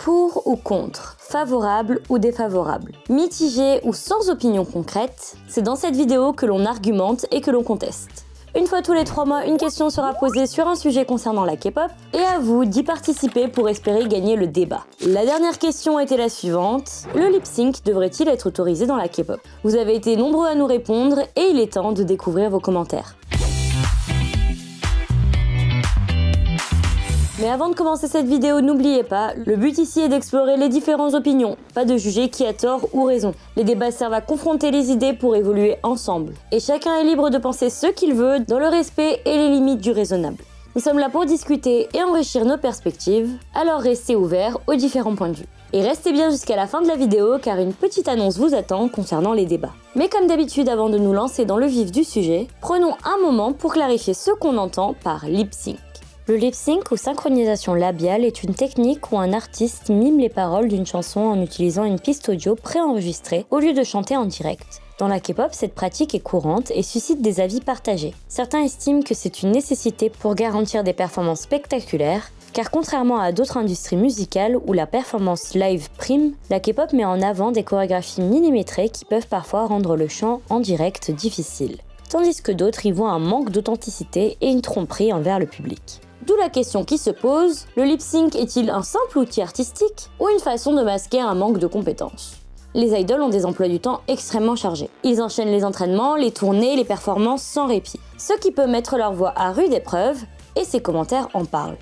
Pour ou contre, favorable ou défavorable, mitigé ou sans opinion concrète, c'est dans cette vidéo que l'on argumente et que l'on conteste. Une fois tous les 3 mois, une question sera posée sur un sujet concernant la K-pop et à vous d'y participer pour espérer gagner le débat. La dernière question était la suivante: le lip sync devrait-il être autorisé dans la K-pop? Vous avez été nombreux à nous répondre et il est temps de découvrir vos commentaires. Mais avant de commencer cette vidéo, n'oubliez pas, le but ici est d'explorer les différentes opinions, pas de juger qui a tort ou raison. Les débats servent à confronter les idées pour évoluer ensemble. Et chacun est libre de penser ce qu'il veut, dans le respect et les limites du raisonnable. Nous sommes là pour discuter et enrichir nos perspectives, alors restez ouverts aux différents points de vue. Et restez bien jusqu'à la fin de la vidéo car une petite annonce vous attend concernant les débats. Mais comme d'habitude, avant de nous lancer dans le vif du sujet, prenons un moment pour clarifier ce qu'on entend par lip sync. Le lip sync ou synchronisation labiale est une technique où un artiste mime les paroles d'une chanson en utilisant une piste audio préenregistrée au lieu de chanter en direct. Dans la K-pop, cette pratique est courante et suscite des avis partagés. Certains estiment que c'est une nécessité pour garantir des performances spectaculaires, car contrairement à d'autres industries musicales où la performance live prime, la K-pop met en avant des chorégraphies millimétrées qui peuvent parfois rendre le chant en direct difficile. Tandis que d'autres y voient un manque d'authenticité et une tromperie envers le public. D'où la question qui se pose, le lip sync est-il un simple outil artistique ou une façon de masquer un manque de compétences? Les idoles ont des emplois du temps extrêmement chargés. Ils enchaînent les entraînements, les tournées, les performances sans répit. Ce qui peut mettre leur voix à rude épreuve, et ces commentaires en parlent.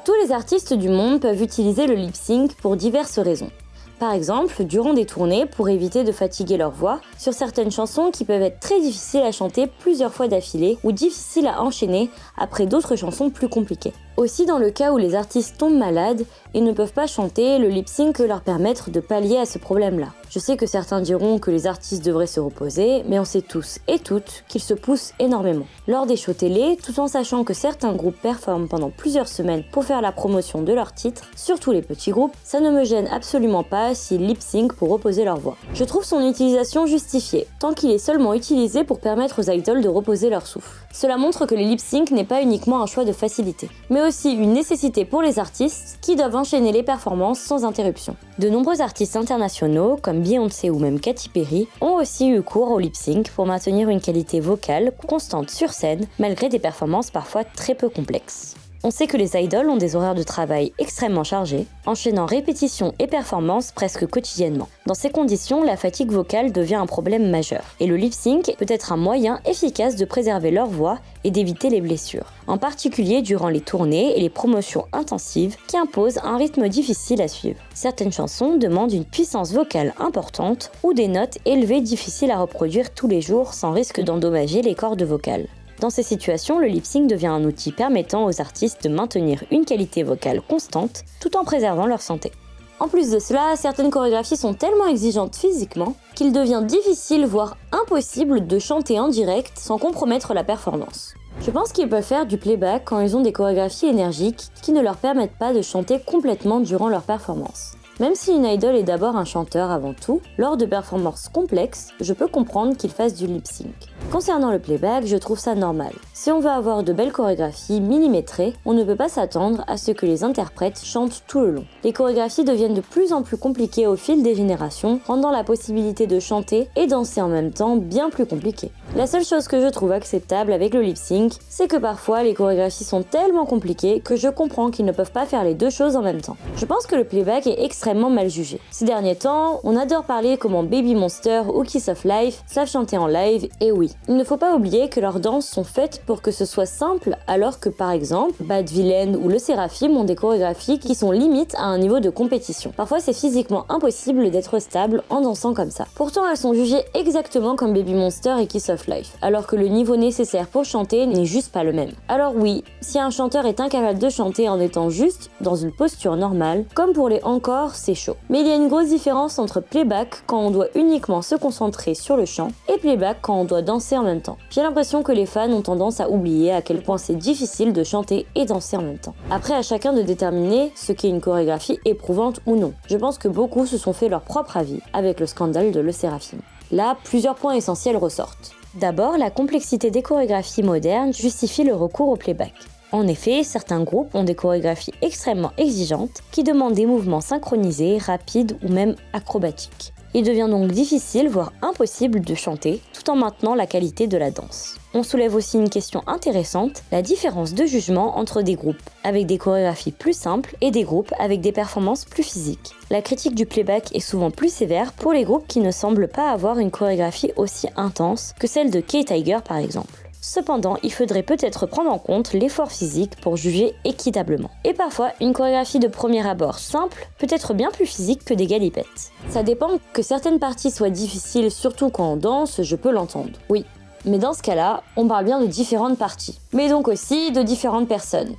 Tous les artistes du monde peuvent utiliser le lip sync pour diverses raisons. Par exemple, durant des tournées pour éviter de fatiguer leur voix, sur certaines chansons qui peuvent être très difficiles à chanter plusieurs fois d'affilée ou difficiles à enchaîner après d'autres chansons plus compliquées. Aussi dans le cas où les artistes tombent malades et ne peuvent pas chanter, le lip sync peut leur permettre de pallier à ce problème-là. Je sais que certains diront que les artistes devraient se reposer, mais on sait tous et toutes qu'ils se poussent énormément. Lors des shows télé, tout en sachant que certains groupes performent pendant plusieurs semaines pour faire la promotion de leur titre, surtout les petits groupes, ça ne me gêne absolument pas s'ils lip sync pour reposer leur voix. Je trouve son utilisation justifiée, tant qu'il est seulement utilisé pour permettre aux idoles de reposer leur souffle. Cela montre que le lip sync n'est pas uniquement un choix de facilité, mais aussi une nécessité pour les artistes qui doivent enchaîner les performances sans interruption. De nombreux artistes internationaux, comme Beyoncé ou même Katy Perry, ont aussi eu cours au lip sync pour maintenir une qualité vocale constante sur scène, malgré des performances parfois très peu complexes. On sait que les idoles ont des horaires de travail extrêmement chargés, enchaînant répétitions et performances presque quotidiennement. Dans ces conditions, la fatigue vocale devient un problème majeur, et le lip sync peut être un moyen efficace de préserver leur voix et d'éviter les blessures, en particulier durant les tournées et les promotions intensives qui imposent un rythme difficile à suivre. Certaines chansons demandent une puissance vocale importante ou des notes élevées difficiles à reproduire tous les jours sans risque d'endommager les cordes vocales. Dans ces situations, le lip sync devient un outil permettant aux artistes de maintenir une qualité vocale constante tout en préservant leur santé. En plus de cela, certaines chorégraphies sont tellement exigeantes physiquement qu'il devient difficile voire impossible de chanter en direct sans compromettre la performance. Je pense qu'ils peuvent faire du playback quand ils ont des chorégraphies énergiques qui ne leur permettent pas de chanter complètement durant leur performance. Même si une idol est d'abord un chanteur avant tout, lors de performances complexes, je peux comprendre qu'il fasse du lip sync. Concernant le playback, je trouve ça normal. Si on veut avoir de belles chorégraphies millimétrées, on ne peut pas s'attendre à ce que les interprètes chantent tout le long. Les chorégraphies deviennent de plus en plus compliquées au fil des générations, rendant la possibilité de chanter et danser en même temps bien plus compliquée. La seule chose que je trouve acceptable avec le lip sync, c'est que parfois les chorégraphies sont tellement compliquées que je comprends qu'ils ne peuvent pas faire les deux choses en même temps. Je pense que le playback est extrêmement mal jugé. Ces derniers temps, on adore parler comment Baby Monster ou Kiss of Life savent chanter en live, et oui, il ne faut pas oublier que leurs danses sont faites pour que ce soit simple, alors que par exemple, Bad Villain ou Le Seraphim ont des chorégraphies qui sont limite à un niveau de compétition. Parfois c'est physiquement impossible d'être stable en dansant comme ça. Pourtant elles sont jugées exactement comme Baby Monster et Kiss of Life, alors que le niveau nécessaire pour chanter n'est juste pas le même. Alors oui, si un chanteur est incapable de chanter en étant juste dans une posture normale, comme pour les encore, c'est chaud. Mais il y a une grosse différence entre playback quand on doit uniquement se concentrer sur le chant et playback quand on doit danser en même temps. J'ai l'impression que les fans ont tendance à oublier à quel point c'est difficile de chanter et danser en même temps. Après, à chacun de déterminer ce qu'est une chorégraphie éprouvante ou non. Je pense que beaucoup se sont fait leur propre avis avec le scandale de Le Seraphim. Là, plusieurs points essentiels ressortent. D'abord, la complexité des chorégraphies modernes justifie le recours au playback. En effet, certains groupes ont des chorégraphies extrêmement exigeantes qui demandent des mouvements synchronisés, rapides ou même acrobatiques. Il devient donc difficile, voire impossible de chanter, tout en maintenant la qualité de la danse. On soulève aussi une question intéressante, la différence de jugement entre des groupes avec des chorégraphies plus simples et des groupes avec des performances plus physiques. La critique du playback est souvent plus sévère pour les groupes qui ne semblent pas avoir une chorégraphie aussi intense que celle de K-Tiger par exemple. Cependant, il faudrait peut-être prendre en compte l'effort physique pour juger équitablement. Et parfois, une chorégraphie de premier abord simple peut être bien plus physique que des galipettes. Ça dépend que certaines parties soient difficiles, surtout quand on danse, je peux l'entendre. Oui, mais dans ce cas-là, on parle bien de différentes parties, mais donc aussi de différentes personnes.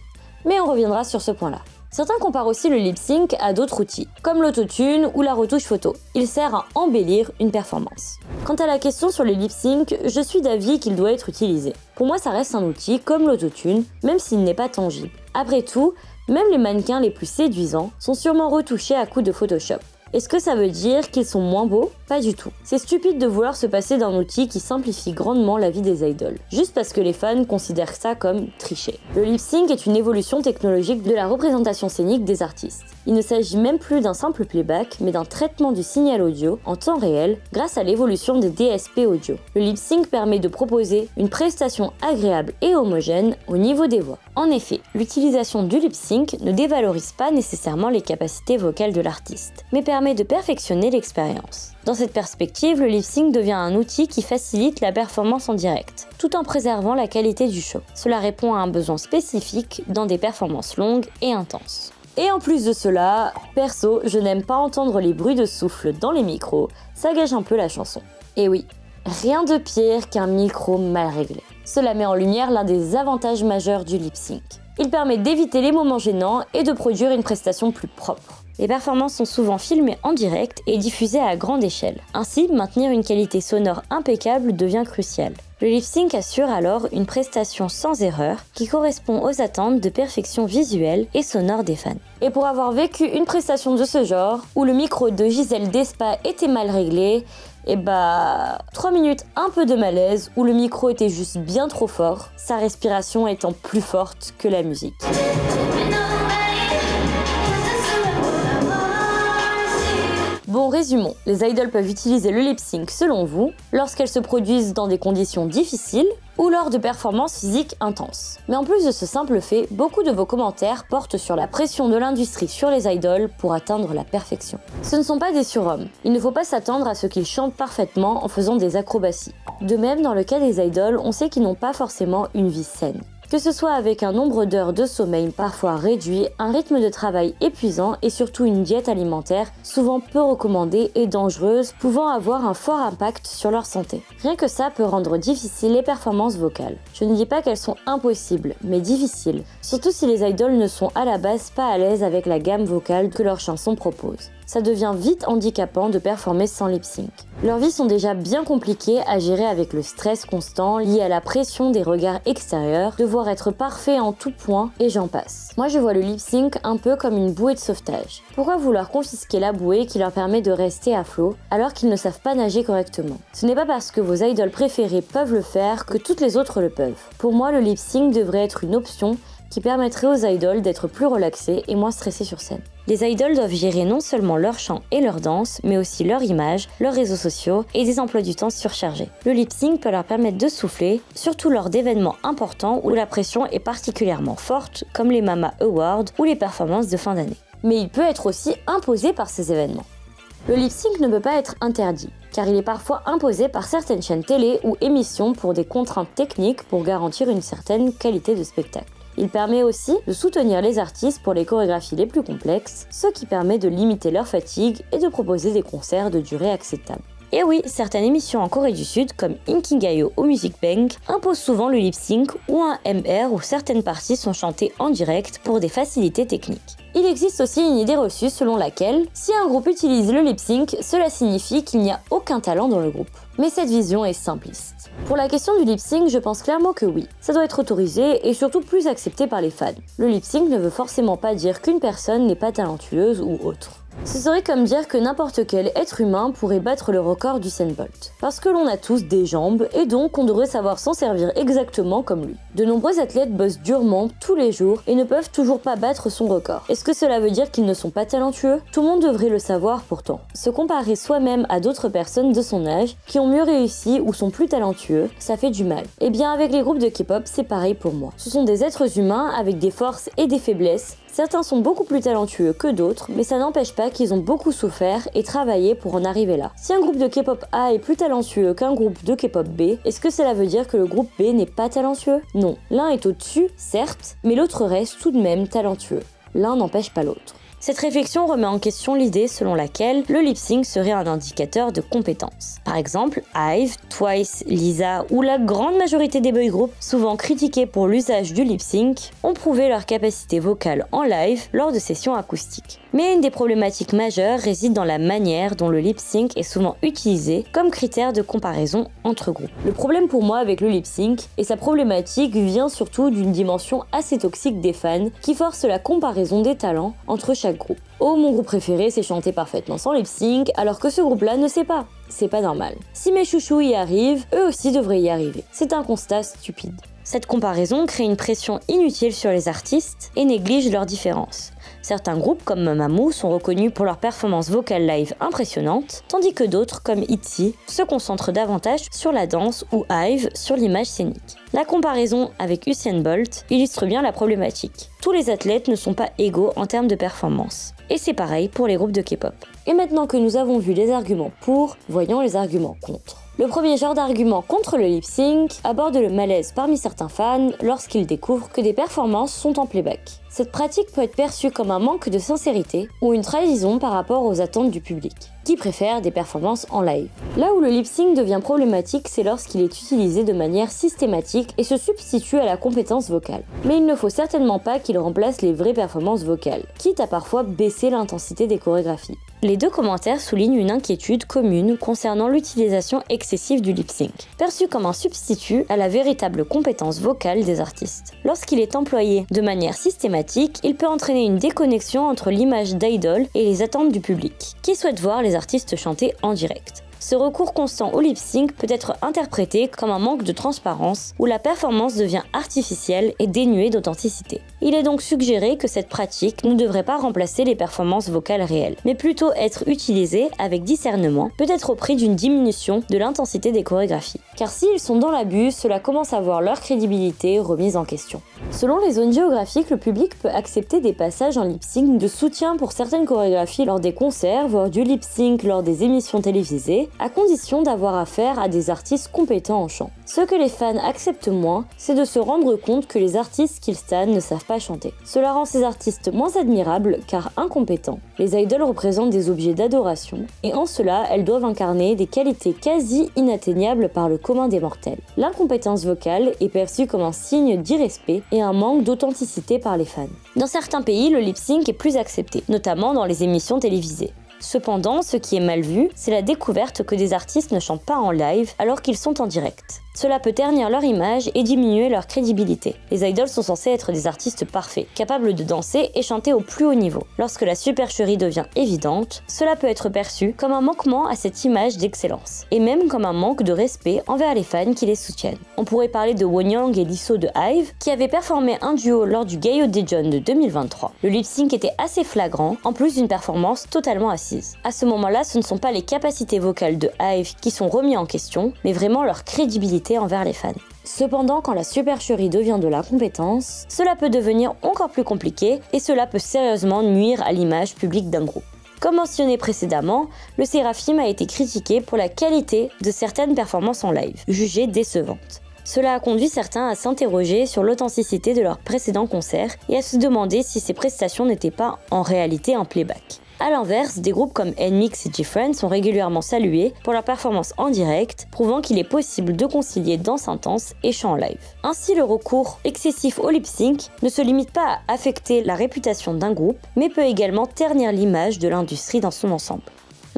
Mais on reviendra sur ce point-là. Certains comparent aussi le lip-sync à d'autres outils, comme l'autotune ou la retouche photo. Il sert à embellir une performance. Quant à la question sur le lip-sync, je suis d'avis qu'il doit être utilisé. Pour moi, ça reste un outil comme l'autotune, même s'il n'est pas tangible. Après tout, même les mannequins les plus séduisants sont sûrement retouchés à coups de Photoshop. Est-ce que ça veut dire qu'ils sont moins beaux? Pas du tout. C'est stupide de vouloir se passer d'un outil qui simplifie grandement la vie des idoles, juste parce que les fans considèrent ça comme tricher. Le lip-sync est une évolution technologique de la représentation scénique des artistes. Il ne s'agit même plus d'un simple playback, mais d'un traitement du signal audio en temps réel grâce à l'évolution des DSP audio. Le lip-sync permet de proposer une prestation agréable et homogène au niveau des voix. En effet, l'utilisation du lip-sync ne dévalorise pas nécessairement les capacités vocales de l'artiste, mais permet de perfectionner l'expérience. Dans cette perspective, le lip-sync devient un outil qui facilite la performance en direct, tout en préservant la qualité du show. Cela répond à un besoin spécifique dans des performances longues et intenses. Et en plus de cela, perso, je n'aime pas entendre les bruits de souffle dans les micros, ça gâche un peu la chanson. Et oui, rien de pire qu'un micro mal réglé. Cela met en lumière l'un des avantages majeurs du lip-sync. Il permet d'éviter les moments gênants et de produire une prestation plus propre. Les performances sont souvent filmées en direct et diffusées à grande échelle. Ainsi, maintenir une qualité sonore impeccable devient crucial. Le lip-sync assure alors une prestation sans erreur qui correspond aux attentes de perfection visuelle et sonore des fans. Et pour avoir vécu une prestation de ce genre, où le micro de Gisèle Despa était mal réglé, 3 minutes un peu de malaise, où le micro était juste bien trop fort, sa respiration étant plus forte que la musique. Bon, résumons. Les idoles peuvent utiliser le lip-sync selon vous, lorsqu'elles se produisent dans des conditions difficiles ou lors de performances physiques intenses. Mais en plus de ce simple fait, beaucoup de vos commentaires portent sur la pression de l'industrie sur les idoles pour atteindre la perfection. Ce ne sont pas des surhommes. Il ne faut pas s'attendre à ce qu'ils chantent parfaitement en faisant des acrobaties. De même, dans le cas des idoles, on sait qu'ils n'ont pas forcément une vie saine. Que ce soit avec un nombre d'heures de sommeil parfois réduit, un rythme de travail épuisant et surtout une diète alimentaire souvent peu recommandée et dangereuse, pouvant avoir un fort impact sur leur santé. Rien que ça peut rendre difficiles les performances vocales. Je ne dis pas qu'elles sont impossibles, mais difficiles, surtout si les idoles ne sont à la base pas à l'aise avec la gamme vocale que leurs chansons proposent. Ça devient vite handicapant de performer sans lip-sync. Leurs vies sont déjà bien compliquées à gérer avec le stress constant lié à la pression des regards extérieurs, devoir être parfait en tout point et j'en passe. Moi je vois le lip-sync un peu comme une bouée de sauvetage. Pourquoi vouloir confisquer la bouée qui leur permet de rester à flot alors qu'ils ne savent pas nager correctement? Ce n'est pas parce que vos idoles préférées peuvent le faire que toutes les autres le peuvent. Pour moi le lip-sync devrait être une option qui permettrait aux idoles d'être plus relaxées et moins stressées sur scène. Les idoles doivent gérer non seulement leur chant et leur danse, mais aussi leur image, leurs réseaux sociaux et des emplois du temps surchargés. Le lip-sync peut leur permettre de souffler, surtout lors d'événements importants où la pression est particulièrement forte, comme les Mama Awards ou les performances de fin d'année. Mais il peut être aussi imposé par ces événements. Le lip-sync ne peut pas être interdit, car il est parfois imposé par certaines chaînes télé ou émissions pour des contraintes techniques pour garantir une certaine qualité de spectacle. Il permet aussi de soutenir les artistes pour les chorégraphies les plus complexes, ce qui permet de limiter leur fatigue et de proposer des concerts de durée acceptable. Et oui, certaines émissions en Corée du Sud, comme Inkigayo ou Music Bank, imposent souvent le lip-sync ou un MR où certaines parties sont chantées en direct pour des facilités techniques. Il existe aussi une idée reçue selon laquelle, si un groupe utilise le lip-sync, cela signifie qu'il n'y a aucun talent dans le groupe. Mais cette vision est simpliste. Pour la question du lip-sync, je pense clairement que oui. Ça doit être autorisé et surtout plus accepté par les fans. Le lip-sync ne veut forcément pas dire qu'une personne n'est pas talentueuse ou autre. Ce serait comme dire que n'importe quel être humain pourrait battre le record d'Usain Bolt. Parce que l'on a tous des jambes et donc on devrait savoir s'en servir exactement comme lui. De nombreux athlètes bossent durement tous les jours et ne peuvent toujours pas battre son record. Est-ce que cela veut dire qu'ils ne sont pas talentueux? Tout le monde devrait le savoir pourtant. Se comparer soi-même à d'autres personnes de son âge qui ont mieux réussi ou sont plus talentueux, ça fait du mal. Et bien avec les groupes de K-pop, c'est pareil pour moi. Ce sont des êtres humains avec des forces et des faiblesses. Certains sont beaucoup plus talentueux que d'autres, mais ça n'empêche pas qu'ils ont beaucoup souffert et travaillé pour en arriver là. Si un groupe de K-pop A est plus talentueux qu'un groupe de K-pop B, est-ce que cela veut dire que le groupe B n'est pas talentueux? Non. L'un est au-dessus, certes, mais l'autre reste tout de même talentueux. L'un n'empêche pas l'autre. Cette réflexion remet en question l'idée selon laquelle le lip-sync serait un indicateur de compétence. Par exemple, IVE, Twice, Lisa ou la grande majorité des boy groups, souvent critiqués pour l'usage du lip-sync, ont prouvé leur capacité vocale en live lors de sessions acoustiques. Mais une des problématiques majeures réside dans la manière dont le lip-sync est souvent utilisé comme critère de comparaison entre groupes. Le problème pour moi avec le lip-sync et sa problématique vient surtout d'une dimension assez toxique des fans qui force la comparaison des talents entre chaque groupe. Oh, mon groupe préféré sait chanter parfaitement sans lip-sync alors que ce groupe-là ne sait pas. C'est pas normal. Si mes chouchous y arrivent, eux aussi devraient y arriver. C'est un constat stupide. Cette comparaison crée une pression inutile sur les artistes et néglige leurs différences. Certains groupes comme Mamamoo sont reconnus pour leur performance vocale live impressionnante, tandis que d'autres comme ITZY se concentrent davantage sur la danse ou IVE sur l'image scénique. La comparaison avec Usain Bolt illustre bien la problématique. Tous les athlètes ne sont pas égaux en termes de performance. Et c'est pareil pour les groupes de K-pop. Et maintenant que nous avons vu les arguments pour, voyons les arguments contre. Le premier genre d'argument contre le lip-sync aborde le malaise parmi certains fans lorsqu'ils découvrent que des performances sont en playback. Cette pratique peut être perçue comme un manque de sincérité ou une trahison par rapport aux attentes du public, qui préfère des performances en live. Là où le lip-sync devient problématique, c'est lorsqu'il est utilisé de manière systématique et se substitue à la compétence vocale. Mais il ne faut certainement pas qu'il remplace les vraies performances vocales, quitte à parfois baisser l'intensité des chorégraphies. Les deux commentaires soulignent une inquiétude commune concernant l'utilisation excessive du lip-sync, perçu comme un substitut à la véritable compétence vocale des artistes. Lorsqu'il est employé de manière systématique, il peut entraîner une déconnexion entre l'image d'idol et les attentes du public, qui souhaite voir les artistes chanter en direct. Ce recours constant au lip-sync peut être interprété comme un manque de transparence où la performance devient artificielle et dénuée d'authenticité. Il est donc suggéré que cette pratique ne devrait pas remplacer les performances vocales réelles, mais plutôt être utilisée avec discernement, peut-être au prix d'une diminution de l'intensité des chorégraphies. Car s'ils sont dans l'abus, cela commence à voir leur crédibilité remise en question. Selon les zones géographiques, le public peut accepter des passages en lip-sync de soutien pour certaines chorégraphies lors des concerts, voire du lip-sync lors des émissions télévisées, à condition d'avoir affaire à des artistes compétents en chant. Ce que les fans acceptent moins, c'est de se rendre compte que les artistes qu'ils stannent ne savent pas chanter. Cela rend ces artistes moins admirables car incompétents. Les idoles représentent des objets d'adoration et en cela, elles doivent incarner des qualités quasi inatteignables par le commun des mortels. L'incompétence vocale est perçue comme un signe d'irrespect et un manque d'authenticité par les fans. Dans certains pays, le lip-sync est plus accepté, notamment dans les émissions télévisées. Cependant, ce qui est mal vu, c'est la découverte que des artistes ne chantent pas en live alors qu'ils sont en direct. Cela peut ternir leur image et diminuer leur crédibilité. Les idoles sont censés être des artistes parfaits, capables de danser et chanter au plus haut niveau. Lorsque la supercherie devient évidente, cela peut être perçu comme un manquement à cette image d'excellence, et même comme un manque de respect envers les fans qui les soutiennent. On pourrait parler de Wonyoung et Leeso de IVE, qui avaient performé un duo lors du Gayo Daejeon de 2023. Le lip-sync était assez flagrant, en plus d'une performance totalement assise. À ce moment-là, ce ne sont pas les capacités vocales de IVE qui sont remises en question, mais vraiment leur crédibilité envers les fans. Cependant, quand la supercherie devient de l'incompétence, cela peut devenir encore plus compliqué et cela peut sérieusement nuire à l'image publique d'un groupe. Comme mentionné précédemment, le Seraphim a été critiqué pour la qualité de certaines performances en live, jugées décevantes. Cela a conduit certains à s'interroger sur l'authenticité de leurs précédents concerts et à se demander si ces prestations n'étaient pas en réalité un playback. A l'inverse, des groupes comme NMIXX et GFriends sont régulièrement salués pour leur performance en direct, prouvant qu'il est possible de concilier danse intense et chant en live. Ainsi, le recours excessif au lip-sync ne se limite pas à affecter la réputation d'un groupe, mais peut également ternir l'image de l'industrie dans son ensemble.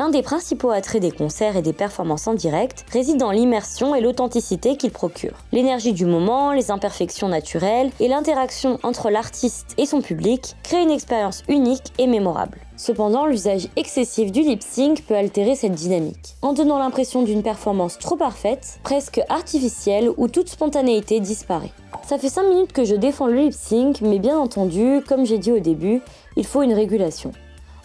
L'un des principaux attraits des concerts et des performances en direct réside dans l'immersion et l'authenticité qu'ils procurent. L'énergie du moment, les imperfections naturelles et l'interaction entre l'artiste et son public créent une expérience unique et mémorable. Cependant, l'usage excessif du lip-sync peut altérer cette dynamique, en donnant l'impression d'une performance trop parfaite, presque artificielle, où toute spontanéité disparaît. Ça fait 5 minutes que je défends le lip-sync, mais bien entendu, comme j'ai dit au début, il faut une régulation.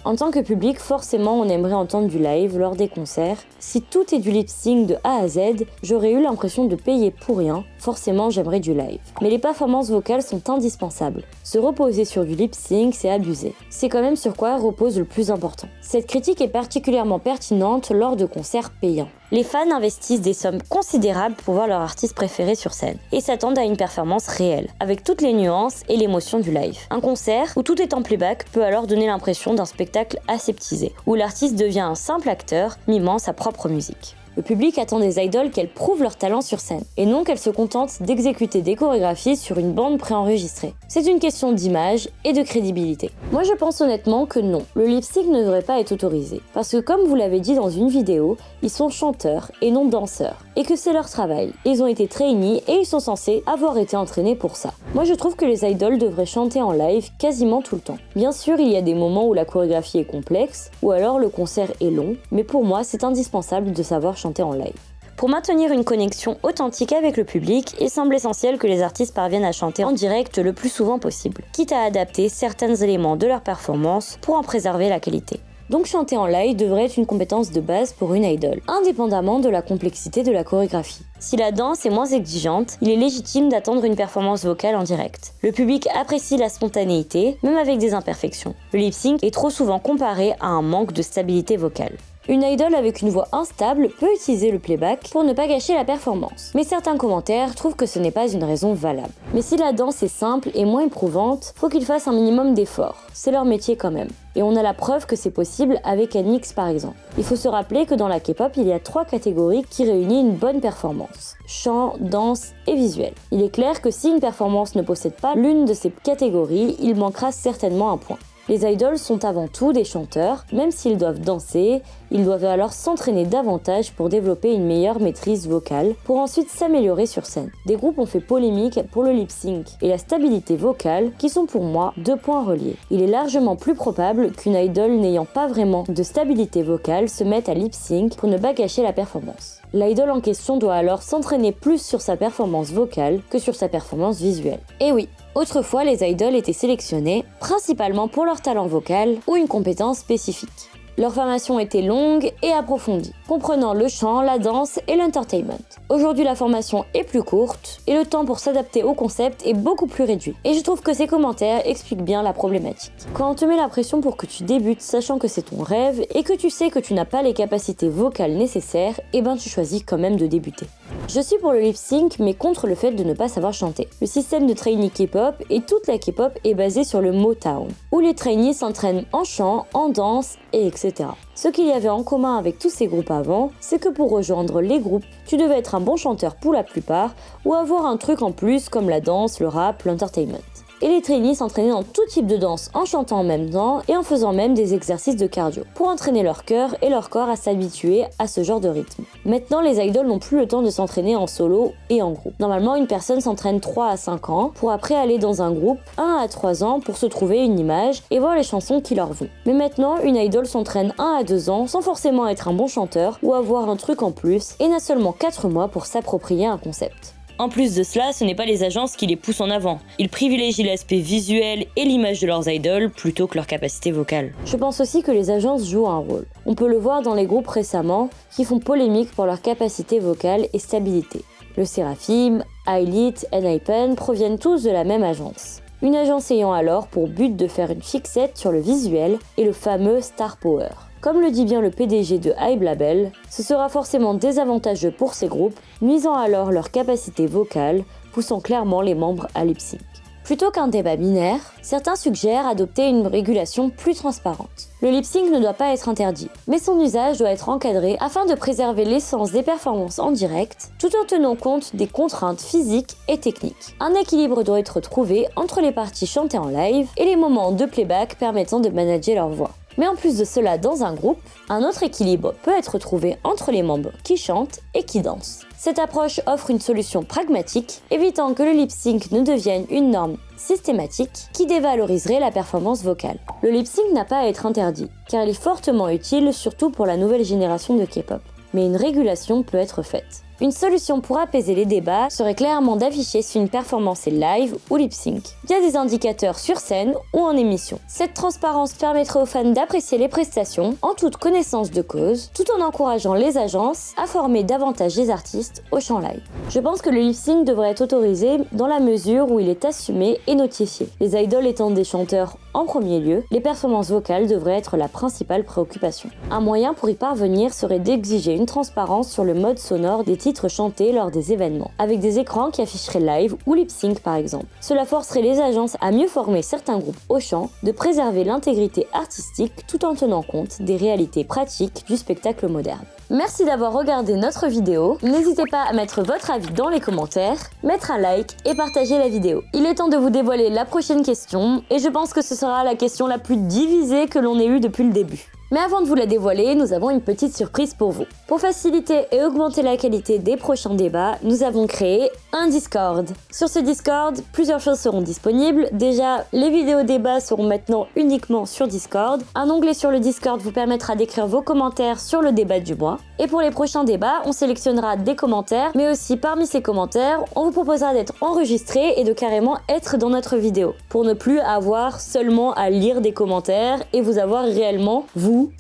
En tant que public, forcément, on aimerait entendre du live lors des concerts. Si tout est du lip-sync de A à Z, j'aurais eu l'impression de payer pour rien. Forcément, j'aimerais du live. Mais les performances vocales sont indispensables. Se reposer sur du lip-sync, c'est abusé. C'est quand même sur quoi repose le plus important. Cette critique est particulièrement pertinente lors de concerts payants. Les fans investissent des sommes considérables pour voir leur artiste préféré sur scène et s'attendent à une performance réelle, avec toutes les nuances et l'émotion du live. Un concert où tout est en playback peut alors donner l'impression d'un spectacle aseptisé, où l'artiste devient un simple acteur mimant sa propre musique. Le public attend des idoles qu'elles prouvent leur talent sur scène, et non qu'elles se contentent d'exécuter des chorégraphies sur une bande préenregistrée. C'est une question d'image et de crédibilité. Moi je pense honnêtement que non, le lip-sync ne devrait pas être autorisé, parce que comme vous l'avez dit dans une vidéo, ils sont chanteurs et non danseurs, et que c'est leur travail. Ils ont été trainees et ils sont censés avoir été entraînés pour ça. Moi je trouve que les idoles devraient chanter en live quasiment tout le temps. Bien sûr, il y a des moments où la chorégraphie est complexe, ou alors le concert est long, mais pour moi c'est indispensable de savoir chanter en live. Pour maintenir une connexion authentique avec le public, il semble essentiel que les artistes parviennent à chanter en direct le plus souvent possible, quitte à adapter certains éléments de leur performance pour en préserver la qualité. Donc chanter en live devrait être une compétence de base pour une idole, indépendamment de la complexité de la chorégraphie. Si la danse est moins exigeante, il est légitime d'attendre une performance vocale en direct. Le public apprécie la spontanéité, même avec des imperfections. Le lip-sync est trop souvent comparé à un manque de stabilité vocale. Une idole avec une voix instable peut utiliser le playback pour ne pas gâcher la performance. Mais certains commentaires trouvent que ce n'est pas une raison valable. Mais si la danse est simple et moins éprouvante, faut qu'ils fassent un minimum d'efforts. C'est leur métier quand même. Et on a la preuve que c'est possible avec NYX par exemple. Il faut se rappeler que dans la K-pop, il y a 3 catégories qui réunissent une bonne performance. Chant, danse et visuel. Il est clair que si une performance ne possède pas l'une de ces catégories, il manquera certainement un point. Les idoles sont avant tout des chanteurs, même s'ils doivent danser, ils doivent alors s'entraîner davantage pour développer une meilleure maîtrise vocale, pour ensuite s'améliorer sur scène. Des groupes ont fait polémique pour le lip-sync et la stabilité vocale, qui sont pour moi 2 points reliés. Il est largement plus probable qu'une idole n'ayant pas vraiment de stabilité vocale se mette à lip-sync pour ne pas gâcher la performance. L'idole en question doit alors s'entraîner plus sur sa performance vocale que sur sa performance visuelle. Et oui, autrefois, les idoles étaient sélectionnées principalement pour leur talent vocal ou une compétence spécifique. Leur formation était longue et approfondie, comprenant le chant, la danse et l'entertainment. Aujourd'hui, la formation est plus courte et le temps pour s'adapter au concept est beaucoup plus réduit. Et je trouve que ces commentaires expliquent bien la problématique. Quand on te met la pression pour que tu débutes sachant que c'est ton rêve et que tu sais que tu n'as pas les capacités vocales nécessaires, eh ben tu choisis quand même de débuter. Je suis pour le lip-sync mais contre le fait de ne pas savoir chanter. Le système de trainee K-pop et toute la K-pop est basé sur le Motown, où les trainees s'entraînent en chant, en danse et etc. Ce qu'il y avait en commun avec tous ces groupes avant, c'est que pour rejoindre les groupes, tu devais être un bon chanteur pour la plupart ou avoir un truc en plus comme la danse, le rap, l'entertainment. Et les trainees s'entraînaient dans tout type de danse en chantant en même temps et en faisant même des exercices de cardio pour entraîner leur cœur et leur corps à s'habituer à ce genre de rythme. Maintenant, les idoles n'ont plus le temps de s'entraîner en solo et en groupe. Normalement, une personne s'entraîne 3 à 5 ans pour après aller dans un groupe 1 à 3 ans pour se trouver une image et voir les chansons qui leur vont. Mais maintenant, une idole s'entraîne 1 à 2 ans sans forcément être un bon chanteur ou avoir un truc en plus et n'a seulement 4 mois pour s'approprier un concept. En plus de cela, ce n'est pas les agences qui les poussent en avant. Ils privilégient l'aspect visuel et l'image de leurs idoles plutôt que leur capacité vocale. Je pense aussi que les agences jouent un rôle. On peut le voir dans les groupes récemment qui font polémique pour leur capacité vocale et stabilité. Le Seraphim, Highlight, Enhypen proviennent tous de la même agence. Une agence ayant alors pour but de faire une fixette sur le visuel et le fameux Star Power. Comme le dit bien le PDG de Hybe Label, ce sera forcément désavantageux pour ces groupes, nuisant alors leur capacité vocale, poussant clairement les membres à lip-sync. Plutôt qu'un débat binaire, certains suggèrent adopter une régulation plus transparente. Le lip-sync ne doit pas être interdit, mais son usage doit être encadré afin de préserver l'essence des performances en direct, tout en tenant compte des contraintes physiques et techniques. Un équilibre doit être trouvé entre les parties chantées en live et les moments de playback permettant de manager leur voix. Mais en plus de cela, dans un groupe, un autre équilibre peut être trouvé entre les membres qui chantent et qui dansent. Cette approche offre une solution pragmatique, évitant que le lip-sync ne devienne une norme systématique qui dévaloriserait la performance vocale. Le lip-sync n'a pas à être interdit, car il est fortement utile, surtout pour la nouvelle génération de K-pop. Mais une régulation peut être faite. Une solution pour apaiser les débats serait clairement d'afficher si une performance est live ou lip-sync, via des indicateurs sur scène ou en émission. Cette transparence permettrait aux fans d'apprécier les prestations en toute connaissance de cause, tout en encourageant les agences à former davantage les artistes au chant live. Je pense que le lip-sync devrait être autorisé dans la mesure où il est assumé et notifié. Les idoles étant des chanteurs en premier lieu, les performances vocales devraient être la principale préoccupation. Un moyen pour y parvenir serait d'exiger une transparence sur le mode sonore des titres chantés lors des événements, avec des écrans qui afficheraient live ou lip-sync par exemple. Cela forcerait les agences à mieux former certains groupes au chant, de préserver l'intégrité artistique tout en tenant compte des réalités pratiques du spectacle moderne. Merci d'avoir regardé notre vidéo, n'hésitez pas à mettre votre avis dans les commentaires, mettre un like et partager la vidéo. Il est temps de vous dévoiler la prochaine question, et je pense que ce sera la question la plus divisée que l'on ait eue depuis le début. Mais avant de vous la dévoiler, nous avons une petite surprise pour vous. Pour faciliter et augmenter la qualité des prochains débats, nous avons créé un Discord. Sur ce Discord, plusieurs choses seront disponibles. Déjà, les vidéos débats seront maintenant uniquement sur Discord. Un onglet sur le Discord vous permettra d'écrire vos commentaires sur le débat du mois. Et pour les prochains débats, on sélectionnera des commentaires, mais aussi parmi ces commentaires, on vous proposera d'être enregistré et de carrément être dans notre vidéo, pour ne plus avoir seulement à lire des commentaires et vous avoir réellement, vous,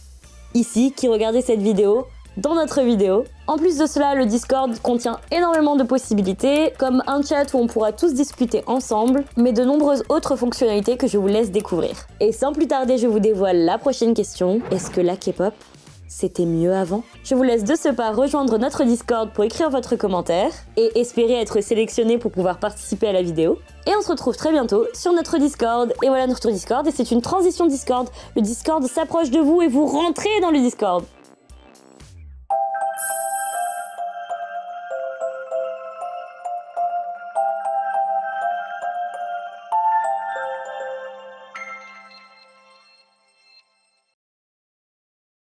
ici, qui regardez cette vidéo, dans notre vidéo. En plus de cela, le Discord contient énormément de possibilités, comme un chat où on pourra tous discuter ensemble, mais de nombreuses autres fonctionnalités que je vous laisse découvrir. Et sans plus tarder, je vous dévoile la prochaine question. Est-ce que la K-pop, c'était mieux avant? Je vous laisse de ce pas rejoindre notre Discord pour écrire votre commentaire et espérer être sélectionné pour pouvoir participer à la vidéo. Et on se retrouve très bientôt sur notre Discord. Et voilà notre Discord, et c'est une transition Discord. Le Discord s'approche de vous et vous rentrez dans le Discord.